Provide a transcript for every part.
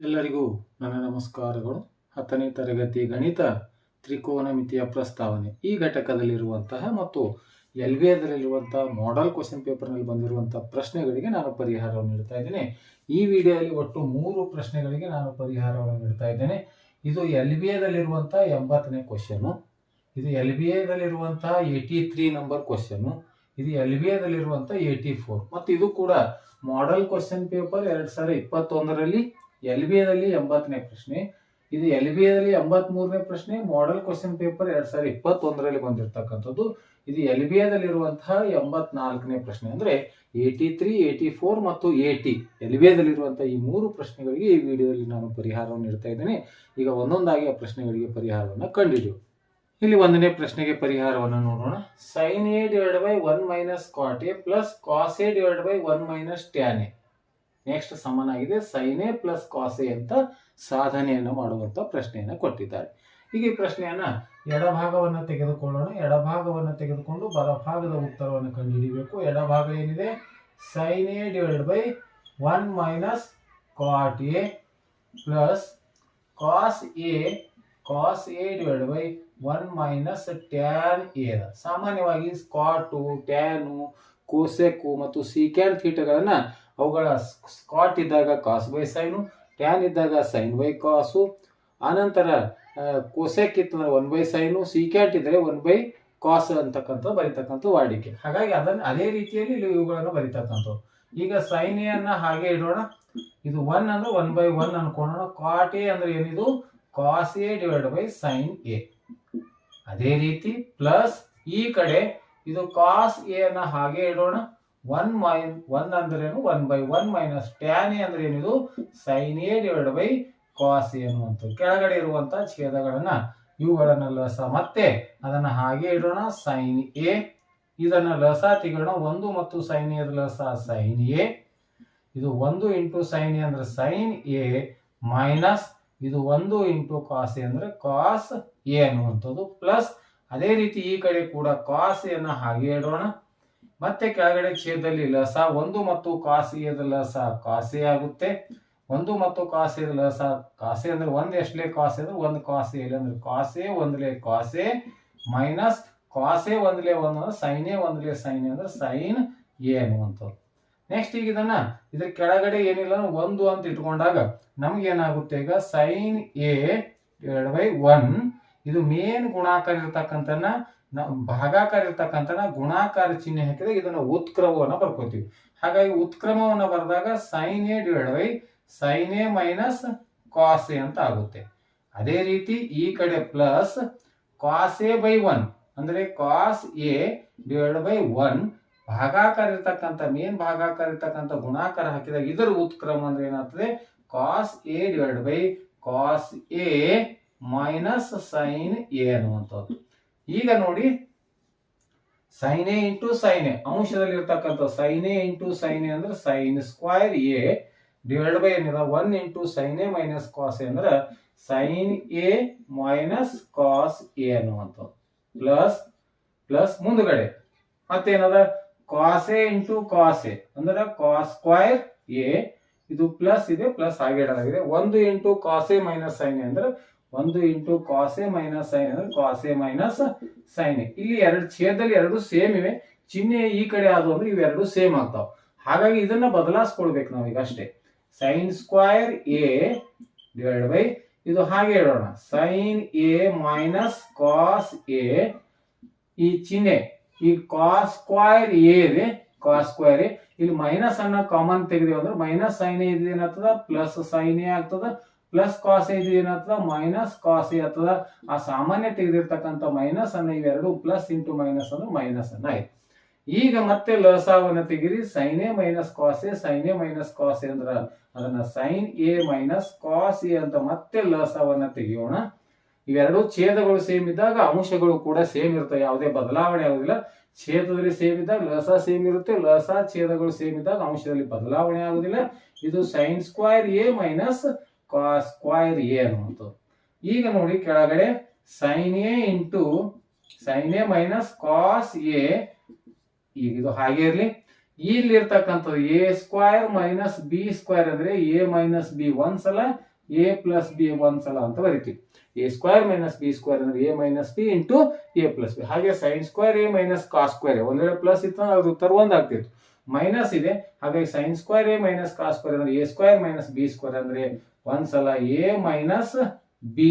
ಎಲ್ಲರಿಗೂ ನನ್ನ ನಮಸ್ಕಾರಗಳು. 10ನೇ ತರಗತಿ ಗಣಿತ ತ್ರಿಕೋನಮಿತಿಯ ಪ್ರಸ್ತಾವನೆ ಈ ಘಟಕದಲ್ಲಿರುವಂತಹ ಮತ್ತು LBAದಲ್ಲಿರುವಂತಹ ಮಾಡೆಲ್ ಕ್ವೆಶ್ಚನ್ ಪೇಪರ್ನಲ್ಲಿ ಬಂದಿರುವಂತಹ ಪ್ರಶ್ನೆಗಳಿಗೆ ನಾನು ಪರಿಹಾರವನ್ನು ನೀಡ್ತಾ ಇದ್ದೇನೆ. ಈ ವಿಡಿಯೋದಲ್ಲಿ ಒಟ್ಟು 3 ಪ್ರಶ್ನೆಗಳಿಗೆ ನಾನು ಪರಿಹಾರವನ್ನು ನೀಡ್ತಾ ಇದ್ದೇನೆ. ಇದು LBAದಲ್ಲಿರುವಂತಹ 80ನೇ ಕ್ವೆಶ್ಚನ್, ಇದು LBAದಲ್ಲಿರುವಂತಹ 83 ನಂಬರ್ ಕ್ವೆಶ್ಚನ್, ಇದು LBAದಲ್ಲಿರುವಂತಹ 84 ಮತ್ತು ಇದು ಕೂಡ ಮಾಡೆಲ್ ಕ್ವೆಶ್ಚನ್ ಪೇಪರ್ 2021ರಲ್ಲಿ LBAದಲ್ಲಿ 80ನೇ ಪ್ರಶ್ನೆ, ಇದು LBAದಲ್ಲಿ 83ನೇ ಪ್ರಶ್ನೆ, ಮಾಡೆಲ್ ಕ್ವೆಶ್ಚನ್ ಪೇಪರ್ 2021ರಲ್ಲಿ ಬಂದಿರತಕ್ಕಂಥದ್ದು. ಇದು LBAದಲ್ಲಿರುವಂತಹ 84ನೇ ಪ್ರಶ್ನೆ. ಅಂದ್ರೆ 83, 84 ಮತ್ತು 80 LBAದಲ್ಲಿರುವಂತಹ ಈ 3 ಪ್ರಶ್ನೆಗಳಿಗೆ ಈ ವಿಡಿಯೋದಲ್ಲಿ ನಾನು ಪರಿಹಾರವನ್ನು ನೀಡ್ತಾ ಇದ್ದೇನೆ. ಈಗ ಒಂದೊಂದಾಗಿ ಆ ಪ್ರಶ್ನೆಗಳಿಗೆ ಪರಿಹಾರವನ್ನು ಕಂಡುಹಿಡಿಯೋಣ. ಇಲ್ಲಿ 1ನೇ ಪ್ರಶ್ನೆಗೆ ಪರಿಹಾರವನ್ನು ನೋಡೋಣ. sin a / 1 minus cot a plus cos a / 1 minus tan a next ಸಮನಾಗಿದೆ sin a plus cos a ಅಂತ ಸಾಧನೆಯನ್ನು ಮಾಡುವಂತ ಪ್ರಶ್ನೆಯನ್ನು ಕೊಟ್ಟಿದ್ದಾರೆ. ಈಗ ಈ ಪ್ರಶ್ನೆಯನ್ನ ಎಡಭಾಗವನ್ನು ತೆಗೆದುಕೊಳ್ಳೋಣ. ಎಡಭಾಗವನ್ನು ತೆಗೆದುಕೊಂಡು ಬಲಭಾಗದ ಉತ್ತರವನ್ನು ಕಂಡುಹಿಡಿಯಬೇಕು. ಎಡಭಾಗ ಏನಿದೆ, sin a / 1 minus cot a plus cos a / 1 minus tan a. ಸಾಮಾನ್ಯವಾಗಿ ಕಾಟು, ಟ್ಯಾನು, ಕೋಸೆಕ್ ಮತ್ತು ಸೀಕ್ಯಾಂಟ್ ಥೀಟಾಗಳನ್ನ ಅವುಗಳ ಕಾಟ್ ಇದ್ದಾಗ ಕಾಸ್ ಬೈ ಸೈನು, ಟ್ಯಾನ್ ಇದ್ದಾಗ ಸೈನ್ ಬೈ ಕಾಸು, ಆನಂತರ ಕೋಸೆಕ್ ಇತ್ತಂದ್ರೆ 1 ಬೈ ಸೈನು, ಸೀಕ್ಯಾಂಟ್ ಇದ್ದರೆ 1 ಬೈ ಕಾಸ್ ಅಂತಕ್ಕಂಥ ಬರಿತಕ್ಕಂಥ ವಾಡಿಕೆ. ಹಾಗಾಗಿ ಅದನ್ನು ಅದೇ ರೀತಿಯಲ್ಲಿ ಇಲ್ಲಿ ಇವುಗಳನ್ನು ಬರಿತಕ್ಕಂಥದ್ದು. ಈಗ ಸೈನ್ ಎ ಅನ್ನ ಹಾಗೆ ಇಡೋಣ. ಇದು 1 ಅಂದ್ರೆ 1 ಬೈ 1 ಅನ್ಕೊಳ್ಳೋಣ. ಕಾಟ್ ಎ ಅಂದ್ರೆ ಏನಿದು, cos A divide by sine A. ಅದೇ ರೀತಿ ಪ್ಲಸ್ ಈ ಕಡೆ ಇದು ಕಾಸ್ ಎ ಅನ್ನ ಹಾಗೆ ಇಡೋಣ. 1 ಅಂದ್ರೆ 1 ಬೈ 1 ಮೈನಸ್ ಟ್ಯಾನ್ ಎ ಅಂದ್ರೆ ಏನಿದು, sine A divide by cos A ಅನ್ನುವಂಥದ್ದು. ಕೆಳಗಡೆ ಇರುವಂತಹ ಛೇದಗಳನ್ನ ಇವುಗಳನ್ನ ಲಸ ಮತ್ತೆ ಅದನ್ನ ಹಾಗೆ ಇಡೋಣ. ಸೈನ್ ಎ ಇದನ್ನ ಲಸ ತೆಗೋಣ. 1 ಮತ್ತು ಸೈನ್ ಎ ಲಸ ಸೈನ್ ಎ. ಇದು 1 ಇಂಟು ಸೈನ್ ಎ ಅಂದ್ರೆ ಸೈನ್ ಎ ಮೈನಸ್ ಇದು 1 ಇಂಟು ಕಾಸ್ ಎ ಅಂದ್ರೆ ಕಾಸ್ ಎ ಅನ್ನುವಂಥದ್ದು ಪ್ಲಸ್ ಅದೇ ರೀತಿ ಈ ಕಡೆ ಕೂಡ ಕಾಸ್ ಎ ಅನ್ನ ಹಾಗೆ ಇಡೋಣ. ಮತ್ತೆ ಕೆಳಗಡೆ ಛೇದದಲ್ಲಿ ಲಸ 1 ಮತ್ತು ಕಾಸ್ ಎ ಲಸ ಕಾಸ್ ಎ ಆಗುತ್ತೆ. 1 ಮತ್ತು ಕಾಸ್ ಎ ಲಸ ಕಾಸ್ ಎ ಅಂದ್ರೆ 1 ಎಷ್ಟಲೇ ಕಾಸ್ ಎ ಅಂದ್ರೆ 1 ಕಾಸ್ ಎ ಅಂದ್ರೆ ಕಾಸ್ ಎ 1ಲೇ cos A minus cos A 1ಲೇ 1 ಅಂದ್ರೆ ಸೈನ್ ಎ 1ಲೇ ಸೈನ್ ಎ ಅಂದ್ರೆ ಸೈನ್ ಎ ಅನ್ನುವಂಥದ್ದು. ನೆಕ್ಸ್ಟ್ ಈಗ ಇದ್ರ ಕೆಳಗಡೆ ಏನಿಲ್ಲ 1 ಅಂತ ಇಟ್ಕೊಂಡಾಗ ನಮ್ಗೆ ಏನಾಗುತ್ತೆ, ಈಗ ಸೈನ್ ಎ ಡಿವೈಡ್ ಬೈ 1 ಇದು ಮೇನ್ ಗುಣಾಕಾರ ಇರ್ತಕ್ಕಂಥನ್ನ ಭಾಗಾಕಾರ ಇರ್ತಕ್ಕಂಥನ ಗುಣಾಕಾರ ಚಿಹ್ನೆ ಹಾಕಿದಾಗ ಇದನ್ನ ಉತ್ಕ್ರಮವನ್ನ ಬರ್ಕೋತೀವಿ. ಹಾಗಾಗಿ ಉತ್ಕ್ರಮವನ್ನ ಬರೆದಾಗ sine A divide by sine A minus cos A ಅಂತ ಆಗುತ್ತೆ. ಅದೇ ರೀತಿ ಈ ಕಡೆ ಪ್ಲಸ್ ಕಾಸ್ ಎ ಬೈ 1 ಅಂದ್ರೆ ಕಾಸ್ ಎ ಡಿವೈಡ್ ಬೈ 1 ಭಾಗಾಕಾರ ಇರ್ತಕ್ಕಂಥ ಮೇನ್ ಭಾಗಾಕಾರ ಇರ್ತಕ್ಕಂಥ ಗುಣಾಕಾರ ಹಾಕಿದಾಗ ಇದರ ಉತ್ಕ್ರಮ ಅಂದ್ರೆ ಏನಾಗ್ತದೆ, cos A divide by cos A minus sine A ಅನ್ನುವಂಥದ್ದು. ಈಗ ನೋಡಿ sine A into sine A ಅಂಶದಲ್ಲಿ ಇರ್ತಕ್ಕಂಥ sine A into sine A ಅಂದ್ರೆ sine square A divide by ಏನಿದೆ 1 into sine A minus cos A ಅಂದ್ರೆ sine A minus cos A ಅನ್ನುವಂಥದ್ದು plus plus ಮುಂದ್ಗಡೆ ಮತ್ತೇನದ cos A into cos A ಅಂದ್ರೆ cos square A ಇದು plus ಇದೆ plus ಹಾಗೆ ಇಡಲಾಗಿದೆ. 1 into cos A minus sine A ಅಂದ್ರೆ 1 into cos A minus sine ಅಂದ್ರೆ cos A minus sine A. ಇಲ್ಲಿ ಎರಡು ಛೇದದಲ್ಲಿ ಎರಡು ಸೇಮ್ ಇವೆ, ಚಿಹ್ನೆ ಈ ಕಡೆ ಆದವು ಅಂದ್ರೆ ಇವೆರಡು ಸೇಮ್ ಆಗ್ತಾವ. ಹಾಗಾಗಿ ಇದನ್ನ ಬದಲಾಯಿಸ್ಕೊಳ್ಬೇಕು ನಾವೀಗ ಅಷ್ಟೇ. Sine square A divide by ಇದು ಹಾಗೆ ಇಡೋಣ sine A minus cos A. ಈ ಚಿಹ್ನೆ ಈ ಕಾಸ್ ಸ್ಕ್ವೈರ್ ಎ ಇದೆ, ಕಾಸ್ ಸ್ಕ್ವೈರ್ ಎ ಇಲ್ಲಿ ಮೈನಸ್ ಅನ್ನ ಕಾಮನ್ ತೆಗೆದೇವು ಅಂದ್ರೆ ಮೈನಸ್ ಸೈನ್ ಎ ಇದು ಏನಾಗ್ತದ ಪ್ಲಸ್ ಸೈನ್ ಎ ಆಗ್ತದ, ಪ್ಲಸ್ ಕಾಸ್ ಎ ಇದು ಏನಾಗ್ತದ ಮೈನಸ್ ಕಾಸ್ ಎ ಆಗ್ತದ. ಆ ಸಾಮಾನ್ಯ ತೆಗೆದಿರ್ತಕ್ಕಂಥ ಮೈನಸ್ ಅನ್ನ ಇವೆರಡು ಪ್ಲಸ್ ಇಂಟು ಮೈನಸ್ ಅಂದ್ರೆ ಮೈನಸ್ ಅನ್ನ ಆಯ್ತು. ಈಗ ಮತ್ತೆ ಲಸವನ್ನ ತೆಗಿರಿ sine A minus cos A, sine A minus cos A ಅಂದ್ರ ಅದನ್ನ sine A minus cos A ಅಂತ ಮತ್ತೆ ಲಸವನ್ನ ತೆಗಿಯೋಣ. ಇವೆರಡು ಛೇದಗಳು ಸೇಮ್ ಇದ್ದಾಗ ಅಂಶಗಳು ಕೂಡ ಸೇಮ್ ಇರ್ತವೆ, ಯಾವುದೇ ಬದಲಾವಣೆ ಆಗುದಿಲ್ಲ. ಛೇದದಲ್ಲಿ ಸೇಮ್ ಇದ್ದಾಗ ಲಸ ಸೇಮ್ ಇರುತ್ತೆ, ಲಸ ಛೇದಗಳು ಸೇಮ್ ಇದ್ದಾಗ ಅಂಶದಲ್ಲಿ ಬದಲಾವಣೆ ಆಗುದಿಲ್ಲ. ಇದು sine square A minus cos square A ಅನ್ನುವಂಥದ್ದು. ಈಗ ನೋಡಿ ಕೆಳಗಡೆ sine A into sine A minus cos A, ಈಗ ಇದು ಹಾಗೆ ಇರ್ಲಿ. ಇಲ್ಲಿರ್ತಕ್ಕಂಥದ್ದು A square minus B square ಅಂದ್ರೆ ಎ ಮೈನಸ್ ಬಿ ಒಂದ್ಸಲ ಎ ಪ್ಲಸ್ ಬಿ ಒಂದ್ಸಲ ಅಂತ ಬರಿತೀವಿ. A square minus B square ಅಂದ್ರೆ A minus B into A plus B. ಹಾಗೆ sine square A minus cos square ಒಂದ್ ವೇಳೆ ಪ್ಲಸ್ ಇತ್ತು ಅದ್ರ ಉತ್ತರ ಒಂದಾಗ್ತಿತ್ತು. ಮೈನಸ್ ಇದೆ, ಹಾಗಾಗಿ sine square A minus cos square ಅಂದ್ರೆ A square minus B square ಅಂದ್ರೆ ಒಂದ್ಸಲ ಎ ಮೈನಸ್ ಬಿ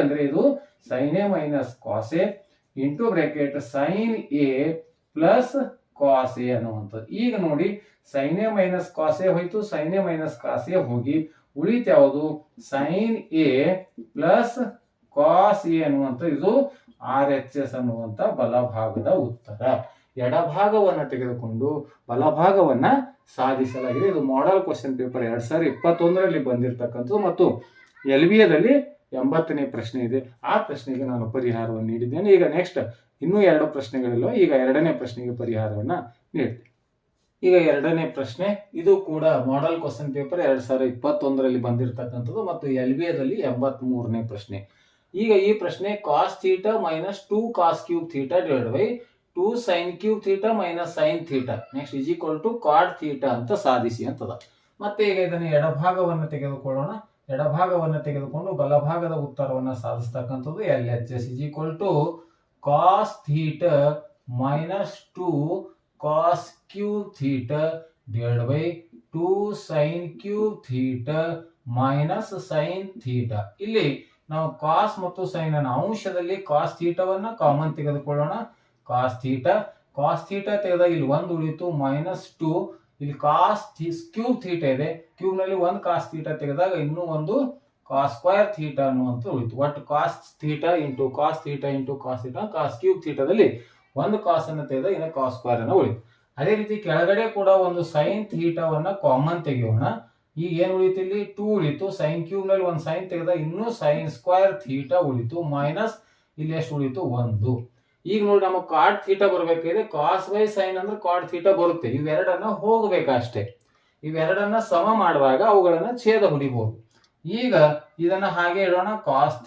ಅಂದ್ರೆ ಇದು sine A minus cos A into bracket sine A plus cos A ಅನ್ನುವಂಥದ್ದು. ಈಗ ನೋಡಿ sine A minus cos A ಹೋಯ್ತು, sine A minus cos A ಹೋಗಿ ಉಳಿತ ಯಾವುದು sine A plus cos A ಅನ್ನುವಂಥ ಇದು RHS ಅನ್ನುವಂಥ ಬಲಭಾಗದ ಉತ್ತರ. ಎಡಭಾಗವನ್ನ ತೆಗೆದುಕೊಂಡು ಬಲಭಾಗವನ್ನ ಸಾಧಿಸಲಾಗಿದೆ. ಇದು ಮಾಡೆಲ್ ಕ್ವಶನ್ ಪೇಪರ್ 2021ರಲ್ಲಿ ಬಂದಿರತಕ್ಕಂಥದ್ದು ಮತ್ತು LBAದಲ್ಲಿ 80ನೇ ಪ್ರಶ್ನೆ ಇದೆ. ಆ ಪ್ರಶ್ನೆಗೆ ನಾನು ಪರಿಹಾರವನ್ನು ನೀಡಿದ್ದೇನೆ. ಈಗ ನೆಕ್ಸ್ಟ್ ಇನ್ನೂ 2 ಪ್ರಶ್ನೆಗಳಿಲ್ಲ. ಈಗ 2ನೇ ಪ್ರಶ್ನೆಗೆ ಪರಿಹಾರವನ್ನ ನೀಡ್ತೇನೆ. ಈಗ 2ನೇ ಪ್ರಶ್ನೆ ಇದು ಕೂಡ ಮಾಡೆಲ್ ಕ್ವಶನ್ ಪೇಪರ್ 2021ರಲ್ಲಿ ಬಂದಿರತಕ್ಕಂಥದ್ದು ಮತ್ತು LBAದಲ್ಲಿ 83ನೇ ಪ್ರಶ್ನೆ. ಈಗ ಈ ಪ್ರಶ್ನೆ cos theta minus 2 cos cube theta divide by 2 sine cube theta minus sine theta next is equal to cot theta ಅಂತ ಸಾಧಿಸಿ ಅಂತದ. ಮತ್ತೆ ಈಗ ಇದನ್ನು ಎಡಭಾಗವನ್ನು ತೆಗೆದುಕೊಳ್ಳೋಣ. ಎಡಭಾಗವನ್ನು ತೆಗೆದುಕೊಂಡು ಬಲಭಾಗದ ಉತ್ತರವನ್ನು ಸಾಧಿಸ್ತಕ್ಕಂಥದ್ದು LHS is equal to cos theta minus 2 cos cube theta divide by 2 sine cube theta minus sine theta. ಇಲ್ಲಿ ನಾವು ಕಾಸ್ ಮತ್ತು ಸೈನ್ ಅನ್ನ ಅಂಶದಲ್ಲಿ ಕಾಸ್ ಥೀಟಾವನ್ನ ಕಾಮನ್ ತೆಗೆದುಕೊಳ್ಳೋಣ. ಕಾಸ್ ಥೀಟಾ ತೆಗೆದಾಗ ಇಲ್ಲಿ 1 ಉಳಿತು ಮೈನಸ್ 2, ಇಲ್ಲಿ ಕಾಸ್ ಕ್ಯೂಬ್ ಥೀಟಾ ಇದೆ, ಕ್ಯೂಬ್ ನಲ್ಲಿ 1 ಕಾಸ್ ಥೀಟಾ ತೆಗೆದಾಗ ಇನ್ನೂ ಒಂದು ಕಾಸ್ ಸ್ಕ್ವೇರ್ ಥೀಟಾ ಅನ್ನುವಂತ ಉಳಿತು. ಒಟ್ಟು cos theta into cos theta into cos theta, cos cube ಥೀಟಾದಲ್ಲಿ 1 ಕಾಸ್ ಅನ್ನು ತೆಗೆದಾಗ ಇನ್ನು ಕಾಸ್ ಸ್ಕ್ವೇರ್ ಅನ್ನು ಉಳಿತು. ಅದೇ ರೀತಿ ಕೆಳಗಡೆ ಕೂಡ ಒಂದು ಸೈನ್ ಥೀಟಾವನ್ನ ಕಾಮನ್ ತೆಗೆಯೋಣ. ಈಗ ಏನ್ ಉಳಿತು ಇಲ್ಲಿ 2 ಉಳಿತು, ಸೈನ್ ಕ್ಯೂಬ್ ನಲ್ಲಿ 1 ಸೈನ್ ತೆಗೆದಾಗ ಇನ್ನೂ ಸೈನ್ ಸ್ಕ್ವೇರ್ ಥೀಟಾ ಉಳಿತು ಮೈನಸ್ ಇಲ್ಲಿ ಎಷ್ಟು ಉಳಿತು 1. ಈಗ ನೋಡಿ ನಮಗೆ ಕಾಟ್ ಥೀಟಾ ಬರಬೇಕಾಗಿದೆ. ಕಾಸ್ ಬೈ ಸೈನ್ ಅಂದ್ರೆ ಕಾಟ್ ಥೀಟಾ ಬರುತ್ತೆ. ಇವೆರಡನ್ನ ಹೋಗಬೇಕಷ್ಟೇ. ಇವೆರಡನ್ನ ಸಮ ಮಾಡುವಾಗ ಅವುಗಳನ್ನ ಛೇದ ಹೊಡಿಬಹುದು. ಈಗ ಇದನ್ನ ಹಾಗೆ ಇಡೋಣ. Cos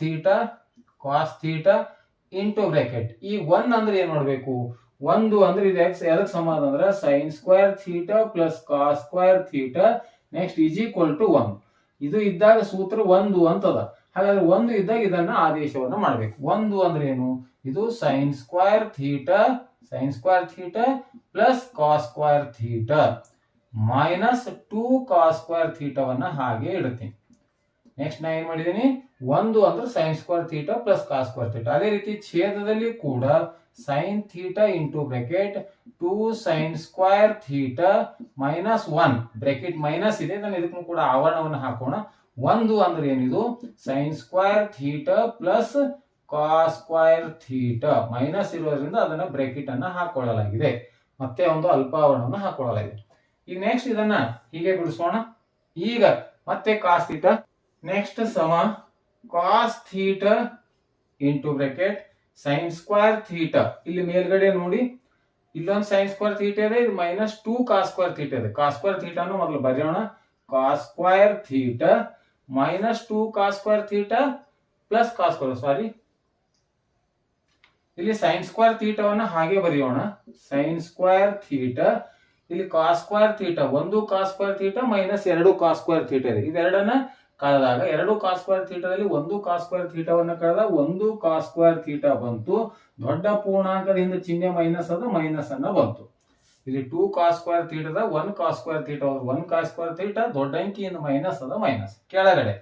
theta into bracket. ಈಗ 1 ಅಂದ್ರೆ ಏನ್ ಮಾಡ್ಬೇಕು, 1 ಅಂದ್ರೆ ಇದು ಎದಕ್ಕೆ ಸಮ ಅಂದ್ರೆ sine square theta plus cos square theta next is equal to 1. ಇದು ಇದ್ದಾಗ ಸೂತ್ರ 1 ಅಂತದ. ಹಾಗಾದ್ರೆ 1 ಇದ್ದಾಗ ಇದನ್ನ ಆದೇಶವನ್ನ ಮಾಡ್ಬೇಕು. 1 ಅಂದ್ರೆ ಏನು, ಇದು sine square theta plus cos square theta minus 2 cos square ಥೀಟಾವನ್ನ ಹಾಗೆ ಇಡುತ್ತೀನಿ. ನೆಕ್ಸ್ಟ್ ನಾ ಏನ್ ಮಾಡಿದೀನಿ, 1 ಅಂದ್ರೆ sine square theta plus cos square theta. ಅದೇ ರೀತಿ ಛೇದದಲ್ಲಿ ಕೂಡ sine theta into bracket 2 sine square theta minus 1 bracket minus ಇದೆ, ನಾನು ಇದಕ್ಕೂ ಕೂಡ ಆವರಣವನ್ನು ಹಾಕೋಣ. 1 ಅಂದ್ರೆ ಏನಿದು sine square theta plus cos square theta minus ಇರೋದ್ರಿಂದ ಅದನ್ನ ಬ್ರಾಕೆಟ್ ಅನ್ನ ಹಾಕೊಳ್ಳಲಾಗಿದೆ, ಮತ್ತೆ ಒಂದು ಅಲ್ಪಾವರಣವನ್ನು ಹಾಕೊಳ್ಳಲಾಗಿದೆ. ಈಗ ನೆಕ್ಸ್ಟ್ ಇದನ್ನ ಹೀಗೆ ಬಿಡಿಸೋಣ. ಈಗ ಮತ್ತೆ ಕಾಸ್ ಥೀಟಾ ನೆಕ್ಸ್ಟ್ ಸಮ cos theta into bracket sine square theta. ಇಲ್ಲಿ ಮೇಲ್ಗಡೆ ನೋಡಿ ಇಲ್ಲೊಂದು ಸೈನ್ ಸ್ಕ್ವೇರ್ ಥೀಟಾ ಇದೆ, ಇದು ಮೈನಸ್ 2 ಕಾಸ್ ಸ್ಕ್ವೇರ್ ಥೀಟಾ ಇದೆ. ಕಾಸ್ ಸ್ಕ್ವೇರ್ ಥೀಟಾನು ಮೊದಲು ಬರೆಯೋಣ. Cos square theta minus 2 cos square theta plus cos square, sorry ಇಲ್ಲಿ ಸೈನ್ ಸ್ಕ್ವೇರ್ ಥೀಟಾವನ್ನ ಹಾಗೆ ಬರೆಯೋಣ. ಸೈನ್ ಸ್ಕ್ವೇರ್ ಥೀಟಾ ಇಲ್ಲಿ cos square theta 1 cos square theta minus 2 cos square theta ಇದೆ. ಇದೆರಡನ್ನ ಕಳೆದಾಗ 2 ಕಾಸ್ ಸ್ಕ್ವೇರ್ ಥೀಟಾದಲ್ಲಿ 1 ಕಾಸ್ ಸ್ಕ್ವೇರ್ ಥೀಟಾವನ್ನ ಕಳೆದಾಗ 1 ಕಾಸ್ ಸ್ಕ್ವೇರ್ ಥೀಟಾ ಬಂತು. ದೊಡ್ಡ ಪೂರ್ಣಾಂಕದಿಂದ ಚಿಹ್ನೆ ಮೈನಸ್ ಅದು ಮೈನಸ್ ಅನ್ನ ಬಂತು. ಇಲ್ಲಿ 2 ಕಾಸ್ ಸ್ಕ್ವೇರ್ ಥೀಟಾದ 1 cos square theta 1 cos square theta ದೊಡ್ಡ ಅಂಕಿಯಿಂದ ಮೈನಸ್ ಅದ ಮೈನಸ್. ಕೆಳಗಡೆ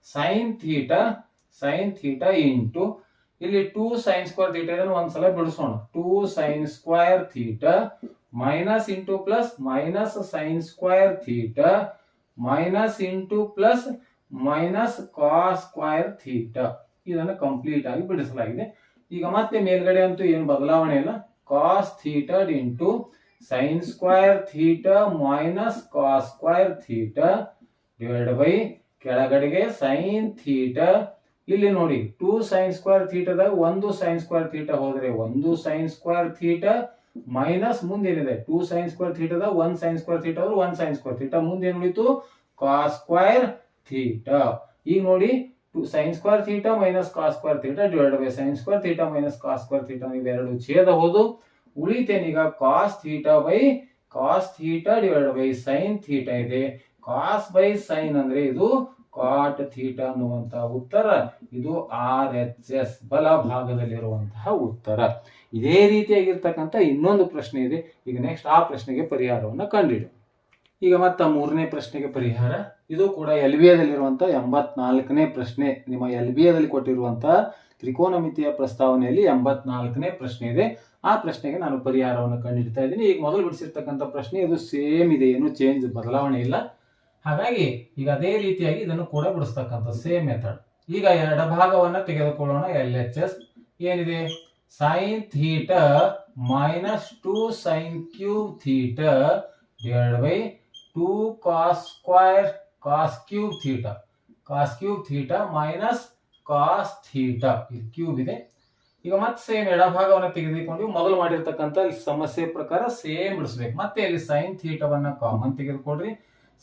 ಸೈನ್ ಥೀಟಾ ಇಂಟು ಇಲ್ಲಿ 2 ಸೈನ್ ಸ್ಕ್ವೇರ್ ಥೀಟಾ ಇದನ್ನು ಒಂದ್ಸಲ ಬಿಡಿಸೋಣ. 2 sine square theta minus into plus minus sine square theta minus into plus minus cos square theta. ಇದನ್ನು complete ಆಗಿ ಬಿಡಿಸಲಾಗಿದೆ. ಈಗ ಮತ್ತೆ ಮೇಲ್ಗಡೆ ಅಂತೂ ಏನು ಬದಲಾವಣೆ ಇಲ್ಲ. Cos theta into sine square theta minus cos square theta divide by ಕೆಳಗಡೆಗೆ ಸೈನ್ ಥೀಟಾ. ಇಲ್ಲಿ ನೋಡಿ 2 ಸೈನ್ ಸ್ಕ್ವೇರ್ ಥೀಟಾದಾಗ 1 ಸೈನ್ ಸ್ಕ್ವೇರ್ ಥೀಟಾ ಹೋದ್ರೆ 1 ಸೈನ್ ಸ್ಕ್ವೇರ್ ಥೀಟಾ ಮೈನಸ್ ಮುಂದೇನಿದೆ 2 ಸೈನ್ ಸ್ಕ್ವೇರ್ ಥೀಟಾದಾಗ 1 ಸೈನ್ ಸ್ಕ್ವೇರ್ ಥೀಟಾ ಹೋದ್ರೆ 1 ಸೈನ್ ಸ್ಕ್ವೇರ್ ಥೀಟಾ ಮುಂದೆ ಏನು ಉಳಿತು ಕಾಸ್ ಸ್ಕ್ವೇರ್ ಥೀಟಾ. ಈಗ ನೋಡಿ 2 sine square theta minus cos square theta divide by sine square theta minus cos square theta ಇವೆರಡು ಛೇದ ಹೋದು ಉಳಿತೇನೀಗ cos theta by cos theta divide by sine theta ಇದೆ. ಕಾಸ್ ಬೈ ಸೈನ್ ಅಂದ್ರೆ ಇದು ಕಾಟ್ ಥೀಟಾ ಅನ್ನುವಂತಹ ಉತ್ತರ ಇದು RHS ಬಲಭಾಗದಲ್ಲಿರುವಂತಹ ಉತ್ತರ. ಇದೇ ರೀತಿಯಾಗಿರ್ತಕ್ಕಂಥ ಇನ್ನೊಂದು ಪ್ರಶ್ನೆ ಇದೆ. ಈಗ ನೆಕ್ಸ್ಟ್ ಆ ಪ್ರಶ್ನೆಗೆ ಪರಿಹಾರವನ್ನು ಕಂಡುಹಿಡಿ. ಈಗ ಮತ್ತೆ 3ನೇ ಪ್ರಶ್ನೆಗೆ ಪರಿಹಾರ. ಇದು ಕೂಡ LBAದಲ್ಲಿರುವಂತಹ 84ನೇ ಪ್ರಶ್ನೆ. ನಿಮ್ಮ LBAದಲ್ಲಿ ಕೊಟ್ಟಿರುವಂತಹ ತ್ರಿಕೋನಮಿತಿಯ ಪ್ರಸ್ತಾವನೆಯಲ್ಲಿ 84ನೇ ಪ್ರಶ್ನೆ ಇದೆ. ಆ ಪ್ರಶ್ನೆಗೆ ನಾನು ಪರಿಹಾರವನ್ನು ಕಂಡುಹಿಡ್ತಾ ಇದ್ದೀನಿ. ಈಗ ಮೊದಲು ಬಿಡಿಸಿರ್ತಕ್ಕಂಥ ಪ್ರಶ್ನೆ ಇದು ಸೇಮ್ ಇದೆ, ಏನು ಚೇಂಜ್ ಬದಲಾವಣೆ ಇಲ್ಲ. ಹಾಗಾಗಿ ಈಗ ಅದೇ ರೀತಿಯಾಗಿ ಇದನ್ನು ಕೂಡ ಬಿಡಿಸ್ತಕ್ಕಂಥ ಸೇಮ್ ಮೆಥಡ್. ಈಗ ಎಡಭಾಗವನ್ನ ತೆಗೆದುಕೊಳ್ಳೋಣ. LHS ಏನಿದೆ, sine theta minus 2 sine cube theta divided by 2 cos square cos cube theta. Cos cube theta minus cos theta, ಇದು ಕ್ಯೂಬ್ ಇದೆ. ಈಗ ಮತ್ತೆ ಸೇಮ್ ಎಡಭಾಗವನ್ನು ತೆಗೆದುಕೊಂಡು ಮೊದಲು ಮಾಡಿರ್ತಕ್ಕಂಥ ಸಮಸ್ಯೆ ಪ್ರಕಾರ ಸೇಮ್ ಬಿಡಿಸ್ಬೇಕು. ಮತ್ತೆ ಇಲ್ಲಿ ಸೈನ್ ಥೀಟಾವನ್ನ ಕಾಮನ್ ತೆಗೆದುಕೊಡ್ರಿ.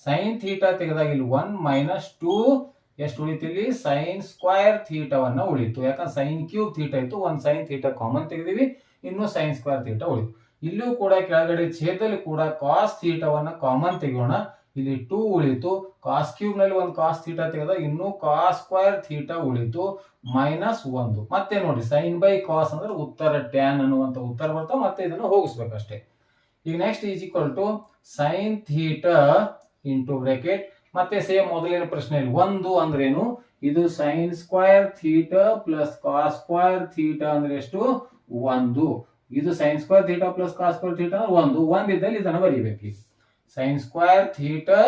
ಸೈನ್ ಥೀಟಾ ತೆಗೆದಾಗ ಇಲ್ಲಿ 1 ಮೈನಸ್ 2 ಎಷ್ಟು ಉಳಿತು, ಇಲ್ಲಿ ಸೈನ್ ಸ್ಕ್ವೇರ್ ಥೀಟಾವನ್ನ ಉಳಿತು. ಯಾಕಂದ್ರೆ ಸೈನ್ ಕ್ಯೂಬ್ ಥೀಟಾ ಇತ್ತು, 1 ಸೈನ್ ಥೀಟಾ ಕಾಮನ್ ತೆಗೆದಿವಿ, ಇನ್ನು ಸೈನ್ ಸ್ಕ್ವೇರ್ ಥೀಟಾ ಉಳಿತು. ಇಲ್ಲೂ ಕೂಡ ಕೆಳಗಡೆ ಛೇದದಲ್ಲಿ ಕೂಡ ಕಾಸ್ ಥೀಟಾವನ್ನ ಕಾಮನ್ ತೆಗೆಯೋಣ. ಇಲ್ಲಿ 2 ಉಳಿತು. ಕಾಸ್ ಕ್ಯೂಬ್ ನಲ್ಲಿ 1 ಕಾಸ್ ಥೀಟಾ ತೆಗೆದಾಗ ಇನ್ನು ಕಾಸ್ ಸ್ಕ್ವೇರ್ ಥೀಟಾ ಉಳಿತು ಮೈನಸ್ 1. ಮತ್ತೆ ನೋಡಿ ಸೈನ್ ಬೈ ಕಾಸ್ ಅಂದ್ರೆ ಉತ್ತರ ಟ್ಯಾನ್ ಅನ್ನುವಂತ ಉತ್ತರ ಬರ್ತಾವ. ಮತ್ತೆ ಇದನ್ನು ಹೋಗಿಸ್ಬೇಕಷ್ಟೇ. ಈಗ next is equal to sine theta into bracket. ಮತ್ತೆ ಸೇಮ್ ಮೊದಲಿನ ಪ್ರಶ್ನೆಯಲ್ಲಿ 1 ಅಂದ್ರೇನು, ಇದು sine square theta plus cos square theta ಅಂದ್ರೆ ಎಷ್ಟು, 1. ಇದು sine square theta plus cos square theta 1 ಇದ್ದಲ್ಲಿ ಇದನ್ನು ಬರೀಬೇಕು. Sine square theta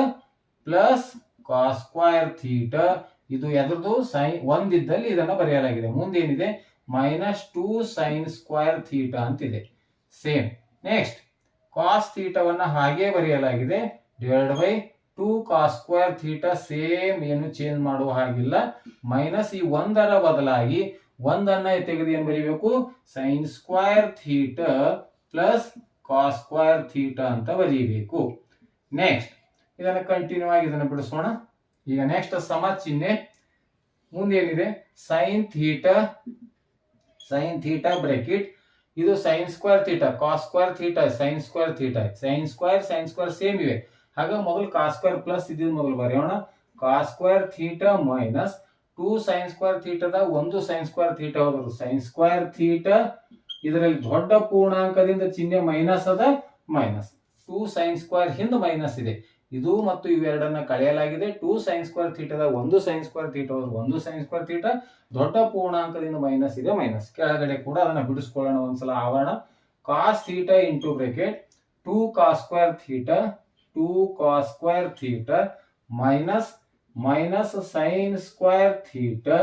plus cos square theta, ಇದು ಎದ್ರದ್ದು ಸೈನ್ 1 ಇದ್ದಲ್ಲಿ ಇದನ್ನು ಬರೆಯಲಾಗಿದೆ. ಮುಂದೆ ಏನಿದೆ, ಮೈನಸ್ 2 ಸೈನ್ ಸ್ಕ್ವೇರ್ ಥೀಟಾ ಅಂತಿದೆ. ಸೇಮ್ ನೆಕ್ಸ್ಟ್ ಕಾಸ್ ಥೀಟಾವನ್ನ ಹಾಗೆ ಬರೆಯಲಾಗಿದೆ, divided by 2 cos square theta. Same ಏನು ಚೇಂಜ್ ಮಾಡುವ ಹಾಗಿಲ್ಲ. ಮೈನಸ್ ಈ 1ರ ಬದಲಾಗಿ 1ಅನ್ನ ತೆಗೆದು ಏನು ಬರೀಬೇಕು, sine square theta plus cos square theta ಅಂತ ಬರೀಬೇಕು. ನೆಕ್ಸ್ಟ್ ಇದನ್ನು ಕಂಟಿನ್ಯೂ ಆಗಿ ಇದನ್ನು ಬಿಡಿಸೋಣ. ಈಗ ನೆಕ್ಸ್ಟ್ ಸಮ ಚಿಹ್ನೆ. ಮುಂದೆ ಏನಿದೆ, ಸೈನ್ ಥೀಟಾ ಬ್ರಾಕೆಟ್. ಇದು sine square theta cos square theta sine square theta, sine square same ಇವೆ. ಹಾಗಾಗಿ ಮೊದಲು ಕಾಸ್ ಸ್ಕ್ವೇರ್ ಪ್ಲಸ್ ಇದ್ದಿದ್ದು ಮೊದಲು ಬರೆಯೋಣ. Cos square theta minus 2 sine square ಥೀಟಾದ 1 ಸೈನ್ ಸ್ಕ್ವೇರ್ ಥೀಟಾ ಹೋದ್ರು ಸೈನ್ ಸ್ಕ್ವೇರ್ ಥೀಟಾ. ಇದರಲ್ಲಿ ದೊಡ್ಡ ಪೂರ್ಣಾಂಕದಿಂದ ಚಿಹ್ನೆ ಮೈನಸ್ ಅದ, ಮೈನಸ್ 2 ಸೈನ್ ಸ್ಕ್ವೇರ್ ಹಿಂದೆ ಮೈನಸ್ ಇದೆ. ಇದು ಮತ್ತು ಇವೆರಡನ್ನ ಕಳೆಯಲಾಗಿದೆ. 2 ಸೈನ್ ಸ್ಕ್ವೇರ್ ಥೀಟಾದ 1 ಸೈನ್ ಸ್ಕ್ವೇರ್ ಥೀಟಾ ಹೋದ್ರು 1 ಸೈನ್ ಸ್ಕ್ವೇರ್ ಥೀಟಾ. ದೊಡ್ಡ ಪೂರ್ಣಾಂಕದಿಂದ ಮೈನಸ್ ಇದೆ, ಮೈನಸ್. ಕೆಳಗಡೆ ಕೂಡ ಅದನ್ನ ಬಿಡಿಸ್ಕೊಳ್ಳೋಣ ಒಂದ್ಸಲ ಆವರಣ. Cos theta into bracket 2 cos square theta 2 cos square theta minus sine square theta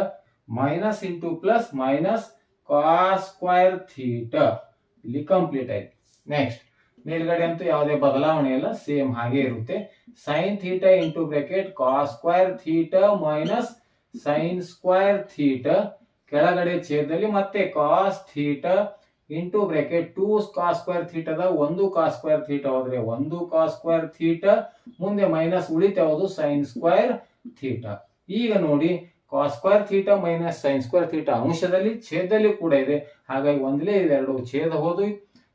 minus into plus minus cos square theta. ಇಲ್ಲಿ ಕಂಪ್ಲೀಟ್ ಆಯ್ತು. ನೆಕ್ಸ್ಟ್ ಮೇಲ್ಗಡೆ ಅಂತೂ ಯಾವುದೇ ಬದಲಾವಣೆ ಇಲ್ಲ, ಸೇಮ್ ಹಾಗೆ ಇರುತ್ತೆ. Sine theta into bracket cos square theta minus sine square theta. ಕೆಳಗಡೆ ಛೇದದಲ್ಲಿ ಮತ್ತೆ cos theta into bracket 2 cos square ಥೀಟಾದ 1 ಕಾಸ್ ಸ್ಕ್ವೇರ್ ಥೀಟಾ ಹೋದ್ರೆ 1 ಕಾಸ್ ಸ್ಕ್ವೇರ್ ಥೀಟಾ. ಮುಂದೆ ಮೈನಸ್ ಉಳಿತ ಯಾವುದು, ಸೈನ್ ಸ್ಕ್ವೇರ್ ಥೀಟಾ. ಈಗ ನೋಡಿ cos square theta minus sine square theta ಅಂಶದಲ್ಲಿ ಛೇದದಲ್ಲಿ ಕೂಡ ಇದೆ. ಹಾಗಾಗಿ ಒಂದಲೇ ಇವೆರಡು ಛೇದ ಹೋದು.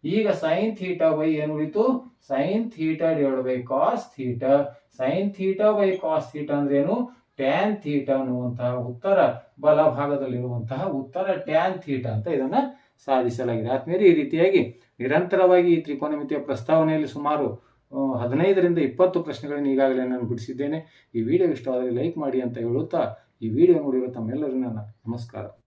ಈಗ ಸೈನ್ ಥೀಟಾ ಬೈ ಏನು ಉಳಿತು, sine theta divide by cos theta. Sine theta by cos theta ಅಂದ್ರೆ ಏನು, ಟ್ಯಾನ್ ಥೀಟಾ ಅನ್ನುವಂತಹ ಉತ್ತರ ಬಲಭಾಗದಲ್ಲಿರುವಂತಹ ಉತ್ತರ ಟ್ಯಾನ್ ಥೀಟಾ ಅಂತ ಇದನ್ನ ಸಾಧಿಸಲಾಗಿದೆ. ಆದ್ಮೇಲೆ ಈ ರೀತಿಯಾಗಿ ನಿರಂತರವಾಗಿ ಈ ತ್ರಿಕೋನಮಿತಿಯ ಪ್ರಸ್ತಾವನೆಯಲ್ಲಿ ಸುಮಾರು 15ರಿಂದ 20 ಪ್ರಶ್ನೆಗಳನ್ನು ಈಗಾಗಲೇ ನಾನು ಬಿಡಿಸಿದ್ದೇನೆ. ಈ ವಿಡಿಯೋ ಇಷ್ಟವಾದರೆ ಲೈಕ್ ಮಾಡಿ ಅಂತ ಹೇಳುತ್ತಾ ಈ ವಿಡಿಯೋ ನೋಡಿರೋ ತಮ್ಮೆಲ್ಲರಿಗೂ ನನ್ನ ನಮಸ್ಕಾರ.